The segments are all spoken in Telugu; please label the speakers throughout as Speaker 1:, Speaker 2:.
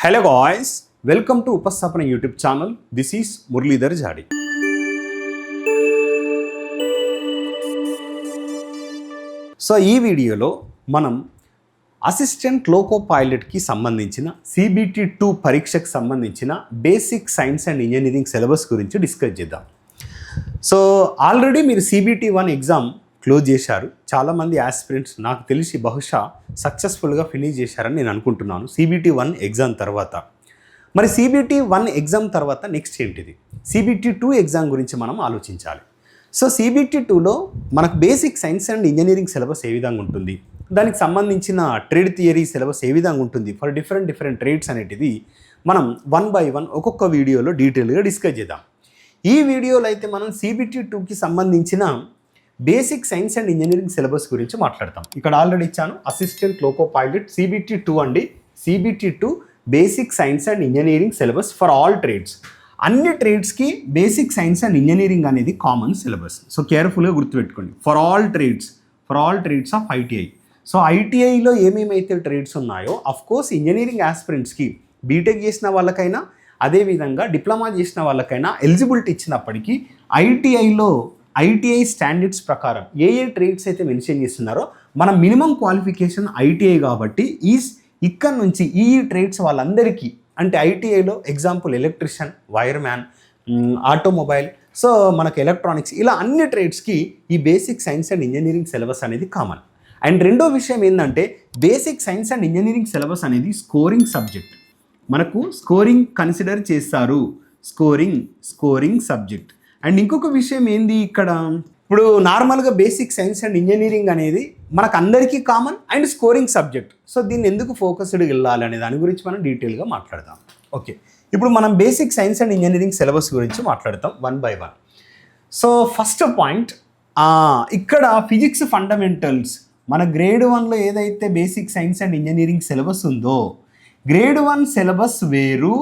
Speaker 1: Hello guys, welcome to Upasthapana YouTube channel. This is Muralidhar Jadi. So ఈ వీడియోలో మనం అసిస్టెంట్ లోకో పైలట్కి సంబంధించిన CBT 2 పరీక్షకు సంబంధించిన basic science and engineering syllabus గురించి డిస్కస్ చేద్దాం. సో ఆల్రెడీ మీరు CBT 1 ఎగ్జామ్ క్లోజ్ చేశారు. చాలామంది ఆస్పిరెంట్స్ నాకు తెలిసి బహుశా సక్సెస్ఫుల్గా ఫినిష్ చేశారని నేను అనుకుంటున్నాను CBT 1 ఎగ్జామ్ తర్వాత. మరి CBT 1 ఎగ్జామ్ తర్వాత నెక్స్ట్ ఏంటిది? CBT 2 ఎగ్జామ్ గురించి మనం ఆలోచించాలి. సో CBT 2లో మనకు basic science and engineering syllabus ఏ విధంగా ఉంటుంది, దానికి సంబంధించిన ట్రేడ్ థియరీ సిలబస్ ఏ విధంగా ఉంటుంది ఫర్ డిఫరెంట్ ట్రేడ్స్ అనేటిది మనం 1 by 1 ఒక్కొక్క వీడియోలో డీటెయిల్గా డిస్కస్ చేద్దాం. ఈ వీడియోలో అయితే మనం CBT 2కి సంబంధించిన basic science and engineering syllabus గురించి మాట్లాడతాం. ఇక్కడ ఆల్రెడీ ఇచ్చాను అసిస్టెంట్ లోకో పైలట్ CBT 2 అండి. CBT 2 basic science and engineering syllabus for all trades. అన్ని ట్రేడ్స్కి బేసిక్ సైన్స్ అండ్ ఇంజనీరింగ్ అనేది కామన్ సిలబస్. సో కేర్ఫుల్గా గుర్తుపెట్టుకోండి, for all trades of ITI. So ITIలో ఏమేమైతే ట్రేడ్స్ ఉన్నాయో అఫ్కోర్స్ ఇంజనీరింగ్ ఆస్పిరెంట్స్కి బీటెక్ చేసిన వాళ్ళకైనా అదేవిధంగా డిప్లొమా చేసిన వాళ్ళకైనా ఎలిజిబిలిటీ ఇచ్చినప్పటికీ ITI స్టాండర్డ్స్ ప్రకారం ఏ ట్రేడ్స్ అయితే మెన్షన్ చేస్తున్నారో మన మినిమం క్వాలిఫికేషన్ ITI కాబట్టి ఇక్కడ నుంచి ఈ ట్రేడ్స్ వాళ్ళందరికీ అంటే ITIలో example electrician, wireman, automobile, so మనకు ఎలక్ట్రానిక్స్, ఇలా అన్ని ట్రేడ్స్కి ఈ basic science and engineering syllabus అనేది కామన్. అండ్ రెండో విషయం ఏంటంటే basic science and engineering syllabus అనేది స్కోరింగ్ సబ్జెక్ట్. మనకు స్కోరింగ్ కన్సిడర్ చేస్తారు, స్కోరింగ్ సబ్జెక్ట్. అండ్ ఇంకొక విషయం ఏంది, ఇక్కడ ఇప్పుడు నార్మల్గా బేసిక్ సైన్స్ అండ్ ఇంజనీరింగ్ అనేది మనకు అందరికీ common and scoring subject. So దీన్ని ఎందుకు ఫోకస్డ్గా వెళ్ళాలి అనే దాని గురించి మనం డీటెయిల్గా మాట్లాడదాం. ఓకే, ఇప్పుడు మనం basic science and engineering syllabus గురించి మాట్లాడతాం 1 by 1. సో ఫస్ట్ పాయింట్, ఇక్కడ ఫిజిక్స్ ఫండమెంటల్స్ మన గ్రేడ్ 1లో ఏదైతే basic science and engineering syllabus ఉందో గ్రేడ్ 1 సిలబస్ వేరు,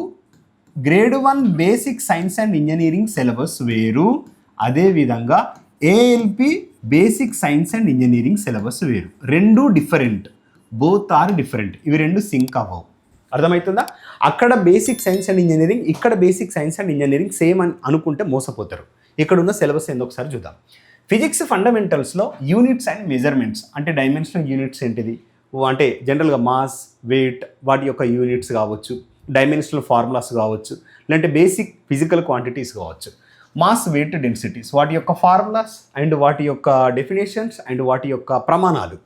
Speaker 1: grade 1 basic science and engineering syllabus వేరు, అదేవిధంగా ALP basic science and engineering syllabus వేరు. రెండు డిఫరెంట్, బోత్ ఆర్ డిఫరెంట్. ఇవి రెండు సింక్ అవ్వవు. అర్థమవుతుందా? అక్కడ బేసిక్ సైన్స్ అండ్ ఇంజనీరింగ్, ఇక్కడ basic science and engineering same అని అనుకుంటే మోసపోతారు. ఇక్కడ ఉన్న సిలబస్ ఏందో ఒకసారి చూద్దాం. ఫిజిక్స్ ఫండమెంటల్స్లో యూనిట్స్ అండ్ మెజర్మెంట్స్ అంటే డైమెన్షనల్ యూనిట్స్ ఏంటిది అంటే జనరల్గా మాస్, వెయిట్, వాటి యొక్క యూనిట్స్ కావచ్చు, డైమెన్షనల్ ఫార్ములాస్ కావచ్చు, లేదంటే బేసిక్ ఫిజికల్ క్వాంటిటీస్ కావచ్చు, మాస్, వెయిట్, డెన్సిటీస్, వాటి యొక్క ఫార్ములాస్ అండ్ వాటి యొక్క డెఫినేషన్స్ అండ్ వాటి యొక్క ప్రమాణాలు.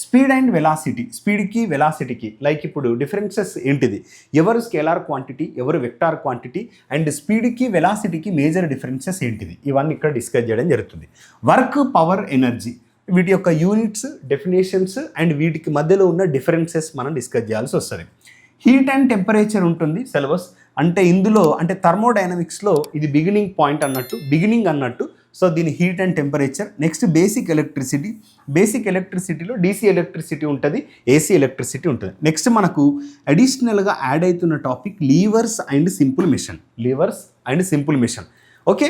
Speaker 1: స్పీడ్ అండ్ వెలాసిటీ, స్పీడ్కి వెలాసిటీకి లైక్ ఇప్పుడు డిఫరెన్సెస్ ఏంటిది, ఎవరు స్కేలార్ క్వాంటిటీ, ఎవరు వెక్టార్ క్వాంటిటీ, అండ్ స్పీడ్కి వెలాసిటీకి మేజర్ డిఫరెన్సెస్ ఏంటిది, ఇవన్నీ ఇక్కడ డిస్కస్ చేయడం జరుగుతుంది. వర్క్, పవర్, ఎనర్జీ, వీటి యొక్క యూనిట్స్, డెఫినేషన్స్ అండ్ వీటికి మధ్యలో ఉన్న డిఫరెన్సెస్ మనం డిస్కస్ చేయాల్సి వస్తుంది. హీట్ అండ్ టెంపరేచర్ ఉంటుంది సిలబస్. అంటే ఇందులో అంటే థర్మోడైనమిక్స్లో ఇది బిగినింగ్ అన్నట్టు. సో దీని heat and temperature. Next basic ఎలక్ట్రిసిటీలో DC ఎలక్ట్రిసిటీ ఉంటుంది, AC ఎలక్ట్రిసిటీ ఉంటుంది. నెక్స్ట్ మనకు అడిషనల్గా యాడ్ అవుతున్న topic levers and simple machine. Okay,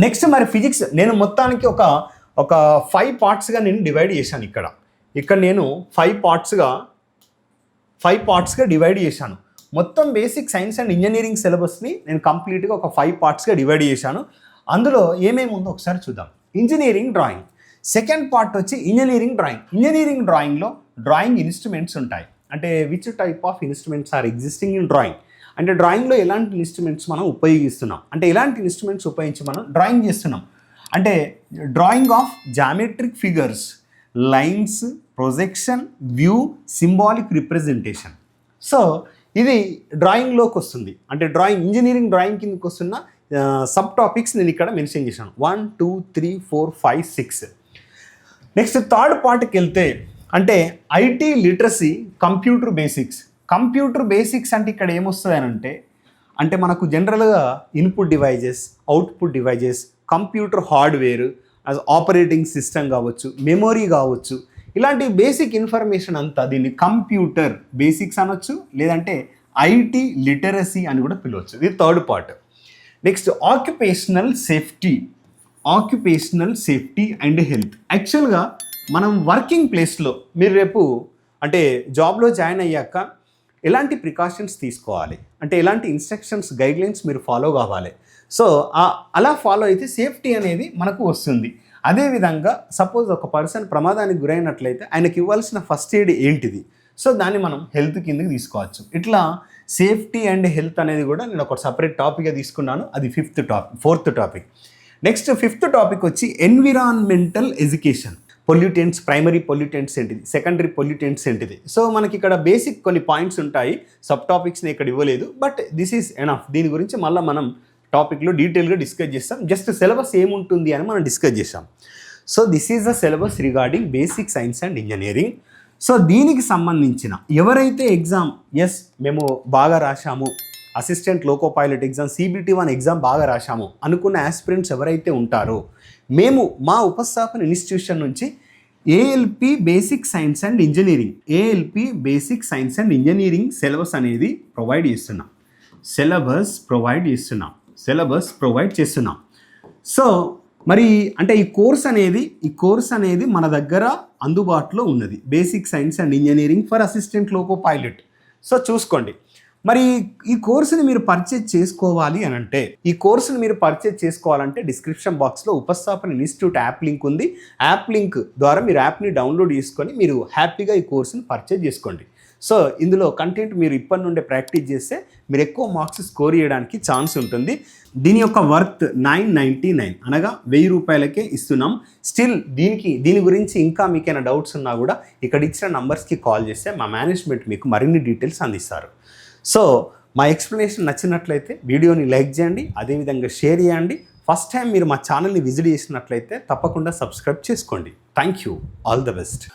Speaker 1: next మరి ఫిజిక్స్ నేను మొత్తానికి ఒక 5 పార్ట్స్గా నేను డివైడ్ చేశాను. ఇక్కడ నేను 5 పార్ట్స్గా డివైడ్ చేశాను. మొత్తం బేసిక్ సైన్స్ అండ్ ఇంజనీరింగ్ సిలబస్ని నేను కంప్లీట్గా ఒక 5 పార్ట్స్గా డివైడ్ చేశాను. అందులో ఏమేమి ఉందో ఒకసారి చూద్దాం. ఇంజనీరింగ్ డ్రాయింగ్, సెకండ్ పార్ట్ వచ్చి ఇంజనీరింగ్ డ్రాయింగ్లో డ్రాయింగ్ ఇన్స్ట్రుమెంట్స్ ఉంటాయి. అంటే which type of instruments are existing in drawing, అంటే డ్రాయింగ్లో ఎలాంటి ఇన్స్ట్రుమెంట్స్ మనం ఉపయోగిస్తున్నాం, అంటే ఎలాంటి ఇన్స్ట్రుమెంట్స్ ఉపయోగించి మనం డ్రాయింగ్ చేస్తున్నాం, అంటే drawing of geometric figures, lines, projection, view, symbolic representation. So ఇది డ్రాయింగ్లోకి వస్తుంది. అంటే ఇంజనీరింగ్ డ్రాయింగ్ కిందకి వస్తున్న సబ్ టాపిక్స్ నేను ఇక్కడ మెన్షన్ చేశాను. 1, 2, 3, 4, 5, 6. నెక్స్ట్ థర్డ్ పార్ట్కి వెళ్తే అంటే IT లిటరసీ, కంప్యూటర్ బేసిక్స్ అంటే ఇక్కడ ఏమొస్తుంది అంటే మనకు జనరల్గా input devices, output devices, computer hardware, operating system కావచ్చు, మెమొరీ కావచ్చు, ఇలాంటి బేసిక్ ఇన్ఫర్మేషన్ అంతా దీన్ని కంప్యూటర్ బేసిక్స్ అనొచ్చు, లేదంటే IT లిటరసీ అని కూడా పిలవచ్చు. ఇది third part. Next occupational safety and health. యాక్చువల్గా మనం వర్కింగ్ ప్లేస్లో మీరు రేపు అంటే జాబ్లో జాయిన్ అయ్యాక ఎలాంటి ప్రికాషన్స్ తీసుకోవాలి, అంటే ఎలాంటి ఇన్స్ట్రక్షన్స్ గైడ్లైన్స్ మీరు ఫాలో కావాలి. సో అలా ఫాలో అయితే సేఫ్టీ అనేది మనకు వస్తుంది. అదేవిధంగా సపోజ్ ఒక పర్సన్ ప్రమాదానికి గురైనట్లయితే ఆయనకి ఇవ్వాల్సిన ఫస్ట్ ఎయిడ్ ఏంటిది, సో దాన్ని మనం హెల్త్ కిందకి తీసుకోవచ్చు. ఇట్లా సేఫ్టీ అండ్ హెల్త్ అనేది కూడా నేను ఒక సపరేట్ టాపిక్గా తీసుకున్నాను. అది fourth topic. Next 5th topic వచ్చి environmental education. Pollutants, primary pollutants ఏంటిది, సెకండరీ పొల్యూటెంట్స్ ఏంటిది. సో మనకి ఇక్కడ బేసిక్ కొన్ని పాయింట్స్ ఉంటాయి, సబ్ టాపిక్స్ని ఇక్కడ ఇవ్వలేదు, బట్ దిస్ ఈజ్ ఎనఫ్. దీని గురించి మళ్ళీ మనం టాపిక్లో డీటెయిల్గా డిస్కస్ చేస్తాం. జస్ట్ సిలబస్ ఏముంటుంది అని మనం డిస్కస్ చేసాం. So this is the syllabus regarding basic science and engineering. So దీనికి సంబంధించిన ఎవరైతే ఎగ్జామ్ మేము బాగా రాశాము, assistant loco pilot exam, CBT 1 exam బాగా రాశాము అనుకున్న ఆస్పిరెంట్స్ ఎవరైతే ఉంటారో, మేము మా ఉపస్థాపన ఇన్స్టిట్యూషన్ నుంచి ALP basic science and engineering, ALP basic science and engineering syllabus అనేది ప్రొవైడ్ చేస్తున్నాం. సో మరి అంటే ఈ కోర్స్ అనేది మన దగ్గర అందుబాటులో ఉన్నది, basic science and engineering for assistant loco pilot. So చూసుకోండి, మరి ఈ కోర్సుని మీరు పర్చేజ్ చేసుకోవాలంటే డిస్క్రిప్షన్ బాక్స్లో ఉపస్థాపన ఇన్స్టిట్యూట్ యాప్ లింక్ ఉంది. యాప్ లింక్ ద్వారా మీరు యాప్ని డౌన్లోడ్ చేసుకొని మీరు హ్యాపీగా ఈ కోర్సుని పర్చేజ్ చేసుకోండి. సో ఇందులో కంటెంట్ మీరు ఇప్పటి నుండే ప్రాక్టీస్ చేస్తే మీరు ఎక్కువ మార్క్స్ స్కోర్ చేయడానికి ఛాన్స్ ఉంటుంది. దీని యొక్క వర్త్ 999, అనగా 1000 రూపాయలకే ఇస్తున్నాం. స్టిల్ దీని గురించి ఇంకా మీకైనా డౌట్స్ ఉన్నా కూడా ఇక్కడ ఇచ్చిన నంబర్స్కి కాల్ చేస్తే మా మేనేజ్మెంట్ మీకు మరిన్ని డీటెయిల్స్ అందిస్తారు. సో మా ఎక్స్ప్లెనేషన్ నచ్చినట్లయితే వీడియోని లైక్ చేయండి, అదేవిధంగా షేర్ చేయండి. ఫస్ట్ టైం మీరు మా ఛానల్ని విజిట్ చేసినట్లయితే తప్పకుండా సబ్స్క్రైబ్ చేసుకోండి. Thank you. All the best.